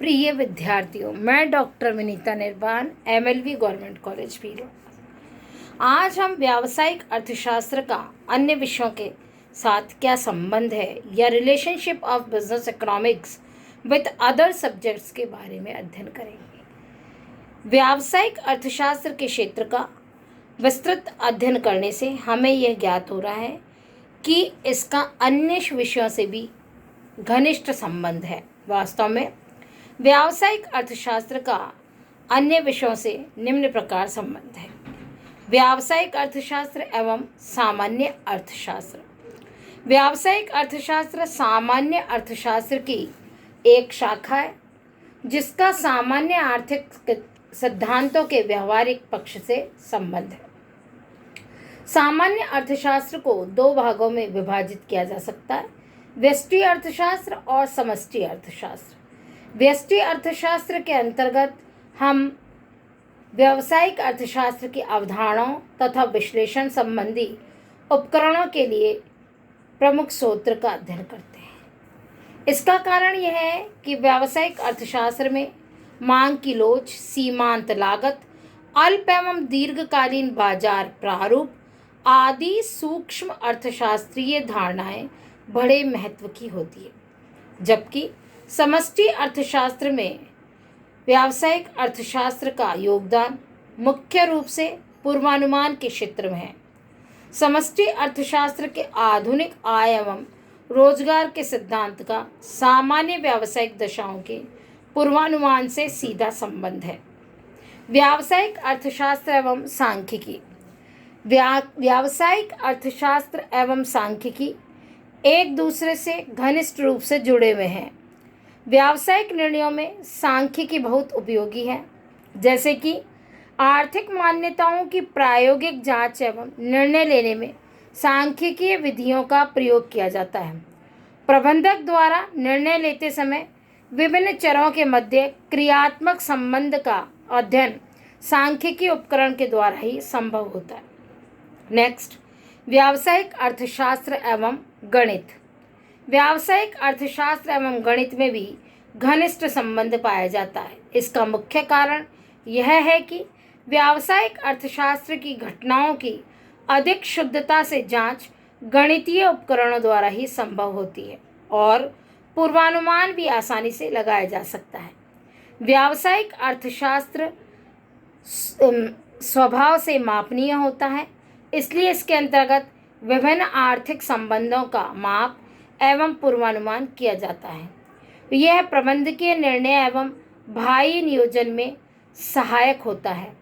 प्रिय विद्यार्थियों, मैं डॉक्टर विनीता निर्वाण, एमएलवी गवर्नमेंट कॉलेज पीरो। आज हम व्यावसायिक अर्थशास्त्र का अन्य विषयों के साथ क्या संबंध है या relationship of business economics with other subjects के बारे में अध्ययन करेंगे। व्यावसायिक अर्थशास्त्र के क्षेत्र का विस्तृत अध्ययन करने से हमें यह ज्ञात हो रहा है कि इसका अन्य विषयों से भी घनिष्ठ संबंध है। वास्तव में व्यावसायिक अर्थशास्त्र का अन्य विषयों से निम्न प्रकार संबंध है। व्यावसायिक अर्थशास्त्र एवं सामान्य अर्थशास्त्र। व्यावसायिक अर्थशास्त्र सामान्य अर्थशास्त्र की एक शाखा है जिसका सामान्य आर्थिक सिद्धांतों के व्यवहारिक पक्ष से संबंध है। सामान्य अर्थशास्त्र को दो भागों में विभाजित किया जा सकता है, व्यष्टि अर्थशास्त्र और समष्टि अर्थशास्त्र। व्यष्टि अर्थशास्त्र के अंतर्गत हम व्यावसायिक अर्थशास्त्र की अवधारणाओं तथा विश्लेषण संबंधी उपकरणों के लिए प्रमुख सूत्र का अध्ययन करते हैं। इसका कारण यह है कि व्यावसायिक अर्थशास्त्र में मांग की लोच, सीमांत लागत, अल्प एवं दीर्घकालीन बाजार प्रारूप आदि सूक्ष्म अर्थशास्त्रीय धारणाएं बड़े महत्व की होती है, जबकि समष्टि अर्थशास्त्र में व्यावसायिक अर्थशास्त्र का योगदान मुख्य रूप से पूर्वानुमान के क्षेत्र में है। समष्टि अर्थशास्त्र के आधुनिक आय एवं रोजगार के सिद्धांत का सामान्य व्यावसायिक दशाओं के पूर्वानुमान से सीधा संबंध है। व्यावसायिक अर्थशास्त्र एवं सांख्यिकी। व्यावसायिक अर्थशास्त्र एवं सांख्यिकी एक दूसरे से घनिष्ठ रूप से जुड़े हुए हैं। व्यावसायिक निर्णयों में सांख्यिकी बहुत उपयोगी है, जैसे कि आर्थिक मान्यताओं की प्रायोगिक जांच एवं निर्णय लेने में सांख्यिकीय विधियों का प्रयोग किया जाता है। प्रबंधक द्वारा निर्णय लेते समय विभिन्न चरों के मध्य क्रियात्मक संबंध का अध्ययन सांख्यिकी उपकरण के द्वारा ही संभव होता है। नेक्स्ट, व्यावसायिक अर्थशास्त्र एवं गणित। व्यावसायिक अर्थशास्त्र एवं गणित में भी घनिष्ठ संबंध पाया जाता है। इसका मुख्य कारण यह है कि व्यावसायिक अर्थशास्त्र की घटनाओं की अधिक शुद्धता से जांच गणितीय उपकरणों द्वारा ही संभव होती है और पूर्वानुमान भी आसानी से लगाया जा सकता है। व्यावसायिक अर्थशास्त्र स्वभाव से मापनीय होता है, इसलिए इसके अंतर्गत विभिन्न आर्थिक संबंधों का माप एवं पूर्वानुमान किया जाता है। यह प्रबंधकीय निर्णय एवं भावी नियोजन में सहायक होता है।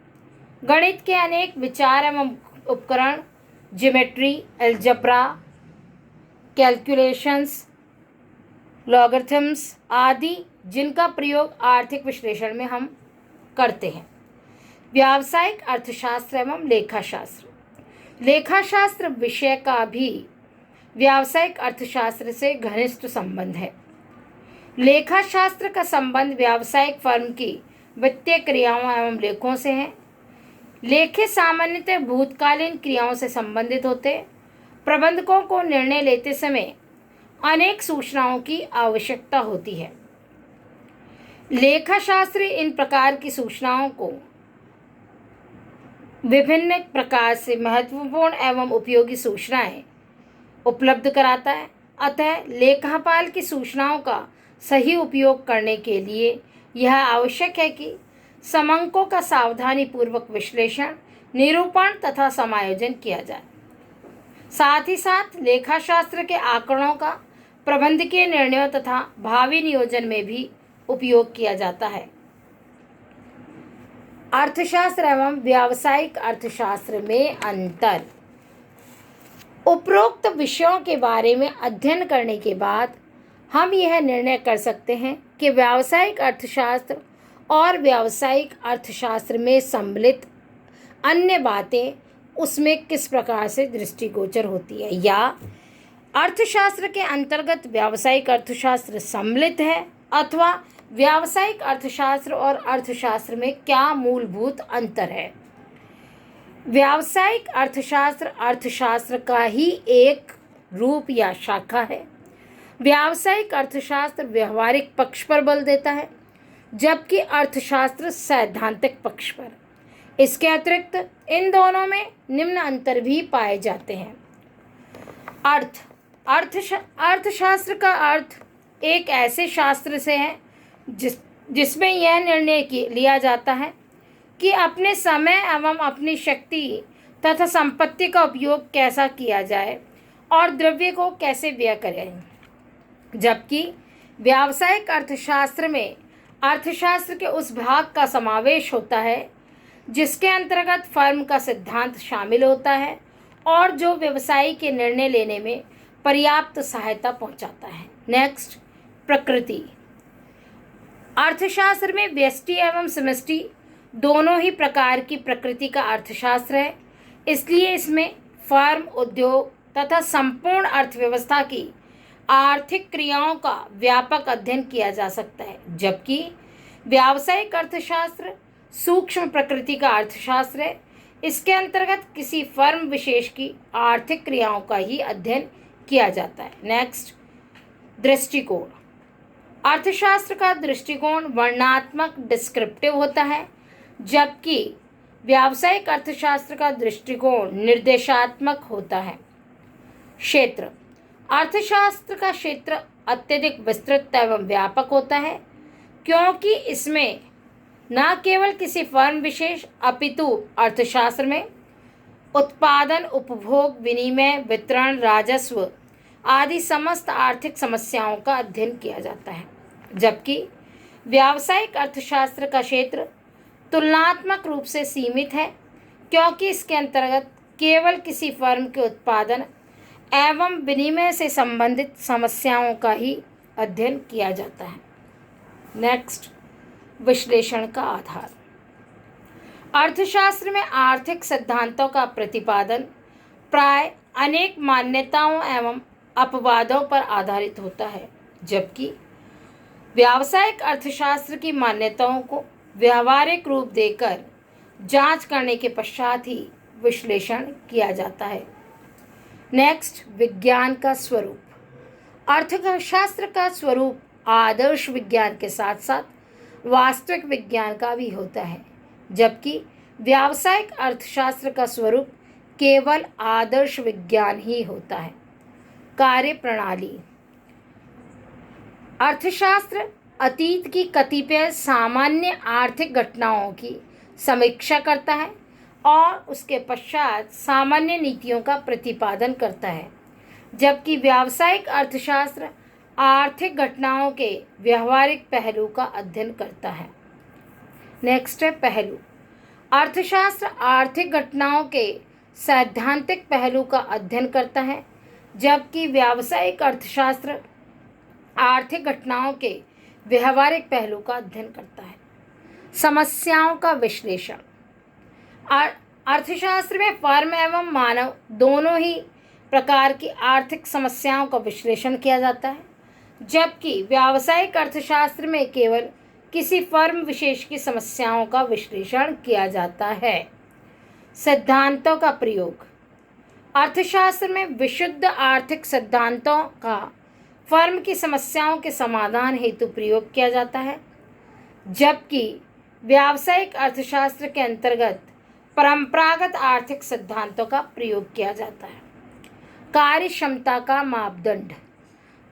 गणित के अनेक विचार एवं उपकरण, ज्योमेट्री, अलजेब्रा, कैलकुलेशंस, लॉगरिथम्स आदि, जिनका प्रयोग आर्थिक विश्लेषण में हम करते हैं। व्यावसायिक अर्थशास्त्र एवं लेखाशास्त्र। लेखाशास्त्र विषय का भी व्यावसायिक अर्थशास्त्र से घनिष्ठ संबंध है। लेखाशास्त्र का संबंध व्यावसायिक फर्म की वित्तीय क्रियाओं एवं लेखों से है। लेखे सामान्यतः भूतकालीन क्रियाओं से संबंधित होते। प्रबंधकों को निर्णय लेते समय अनेक सूचनाओं की आवश्यकता होती है। लेखाशास्त्री इन प्रकार की सूचनाओं को विभिन्न प्रकार से महत्वपूर्ण एवं उपयोगी सूचनाएं उपलब्ध कराता है। अतः लेखापाल की सूचनाओं का सही उपयोग करने के लिए यह आवश्यक है कि समंकों का सावधानीपूर्वक विश्लेषण, निरूपण तथा समायोजन किया जाए। साथ ही साथ लेखाशास्त्र के आंकड़ों का प्रबंधकीय निर्णयों तथा भावी नियोजन में भी उपयोग किया जाता है। अर्थशास्त्र एवं व्यावसायिक अर्थशास्त्र में अंतर। उपरोक्त विषयों के बारे में अध्ययन करने के बाद हम यह निर्णय कर सकते हैं कि व्यावसायिक अर्थशास्त्र और व्यावसायिक अर्थशास्त्र में सम्मिलित अन्य बातें उसमें किस प्रकार से दृष्टिगोचर होती है, या अर्थशास्त्र के अंतर्गत व्यावसायिक अर्थशास्त्र सम्मिलित है अथवा व्यावसायिक अर्थशास्त्र और अर्थशास्त्र में क्या मूलभूत अंतर है। व्यावसायिक अर्थशास्त्र अर्थशास्त्र का ही एक रूप या शाखा है। व्यावसायिक अर्थशास्त्र व्यवहारिक पक्ष पर बल देता है जबकि अर्थशास्त्र सैद्धांतिक पक्ष पर। इसके अतिरिक्त इन दोनों में निम्न अंतर भी पाए जाते हैं। अर्थशास्त्र का अर्थ एक ऐसे शास्त्र से है जिसमें यह निर्णय लिया जाता है कि अपने समय एवं अपनी शक्ति तथा संपत्ति का उपयोग कैसा किया जाए और द्रव्य को कैसे व्यय करें। जबकि व्यावसायिक अर्थशास्त्र में अर्थशास्त्र के उस भाग का समावेश होता है जिसके अंतर्गत फर्म का सिद्धांत शामिल होता है और जो व्यवसाय के निर्णय लेने में पर्याप्त सहायता पहुंचाता है। नेक्स्ट, प्रकृति। अर्थशास्त्र में व्यष्टि एवं समष्टि दोनों ही प्रकार की प्रकृति का अर्थशास्त्र है, इसलिए इसमें फर्म, उद्योग तथा संपूर्ण अर्थव्यवस्था की आर्थिक क्रियाओं का व्यापक अध्ययन किया जा सकता है। जबकि व्यावसायिक अर्थशास्त्र सूक्ष्म प्रकृति का अर्थशास्त्र है, इसके अंतर्गत किसी फर्म विशेष की आर्थिक क्रियाओं का ही अध्ययन किया जाता है। नेक्स्ट, दृष्टिकोण। अर्थशास्त्र का दृष्टिकोण वर्णनात्मक डिस्क्रिप्टिव होता है, जबकि व्यावसायिक अर्थशास्त्र का दृष्टिकोण निर्देशात्मक होता है। क्षेत्र। अर्थशास्त्र का क्षेत्र अत्यधिक विस्तृत एवं व्यापक होता है क्योंकि इसमें न केवल किसी फर्म विशेष अपितु अर्थशास्त्र में उत्पादन, उपभोग, विनिमय, वितरण, राजस्व आदि समस्त आर्थिक समस्याओं का अध्ययन किया जाता है। जबकि व्यावसायिक अर्थशास्त्र का क्षेत्र तुलनात्मक रूप से सीमित है क्योंकि इसके अंतर्गत केवल किसी फर्म के उत्पादन एवं विनिमय से संबंधित समस्याओं का ही अध्ययन किया जाता है। नेक्स्ट, विश्लेषण का आधार। अर्थशास्त्र में आर्थिक सिद्धांतों का प्रतिपादन प्राय अनेक मान्यताओं एवं अपवादों पर आधारित होता है, जबकि व्यावसायिक अर्थशास्त्र की मान्यताओं को व्यावहारिक रूप देकर जांच करने के पश्चात ही विश्लेषण किया जाता है। नेक्स्ट, विज्ञान का स्वरूप। अर्थशास्त्र का स्वरूप आदर्श विज्ञान के साथ साथ वास्तविक विज्ञान का भी होता है, जबकि व्यावसायिक अर्थशास्त्र का स्वरूप केवल आदर्श विज्ञान ही होता है। कार्य प्रणाली। अर्थशास्त्र अतीत की कतिपय सामान्य आर्थिक घटनाओं की समीक्षा करता है और उसके पश्चात सामान्य नीतियों का प्रतिपादन करता है, जबकि व्यावसायिक अर्थशास्त्र आर्थिक घटनाओं के व्यवहारिक पहलू का अध्ययन करता है। नेक्स्ट है पहलू। अर्थशास्त्र आर्थिक घटनाओं के सैद्धांतिक पहलू का अध्ययन करता है, जबकि व्यावसायिक अर्थशास्त्र आर्थिक घटनाओं के व्यवहारिक पहलू का अध्ययन करता है। समस्याओं का विश्लेषण। अर्थशास्त्र में फर्म एवं मानव दोनों ही प्रकार की आर्थिक समस्याओं का विश्लेषण किया जाता है, जबकि व्यावसायिक अर्थशास्त्र में केवल किसी फर्म विशेष की समस्याओं का विश्लेषण किया जाता है। सिद्धांतों का प्रयोग। अर्थशास्त्र में विशुद्ध आर्थिक सिद्धांतों का फर्म की समस्याओं के समाधान हेतु प्रयोग किया जाता है, जबकि व्यावसायिक अर्थशास्त्र के अंतर्गत परंपरागत आर्थिक सिद्धांतों का प्रयोग किया जाता है। कार्यक्षमता का मापदंड।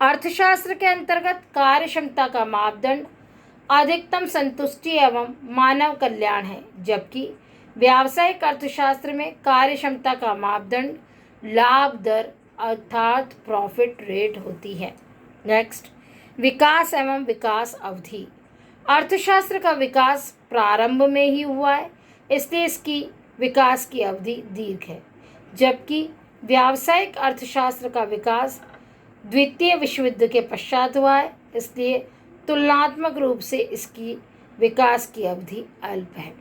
अर्थशास्त्र के अंतर्गत कार्यक्षमता का मापदंड अधिकतम संतुष्टि एवं मानव कल्याण है, जबकि व्यावसायिक अर्थशास्त्र में कार्यक्षमता का मापदंड लाभ दर अर्थात प्रॉफिट रेट होती है। नेक्स्ट, विकास एवं विकास अवधि। अर्थशास्त्र का विकास प्रारंभ में ही हुआ है, इसलिए इसकी विकास की अवधि दीर्घ है, जबकि व्यावसायिक अर्थशास्त्र का विकास द्वितीय विश्व युद्ध के पश्चात हुआ है, इसलिए तुलनात्मक रूप से इसकी विकास की अवधि अल्प है।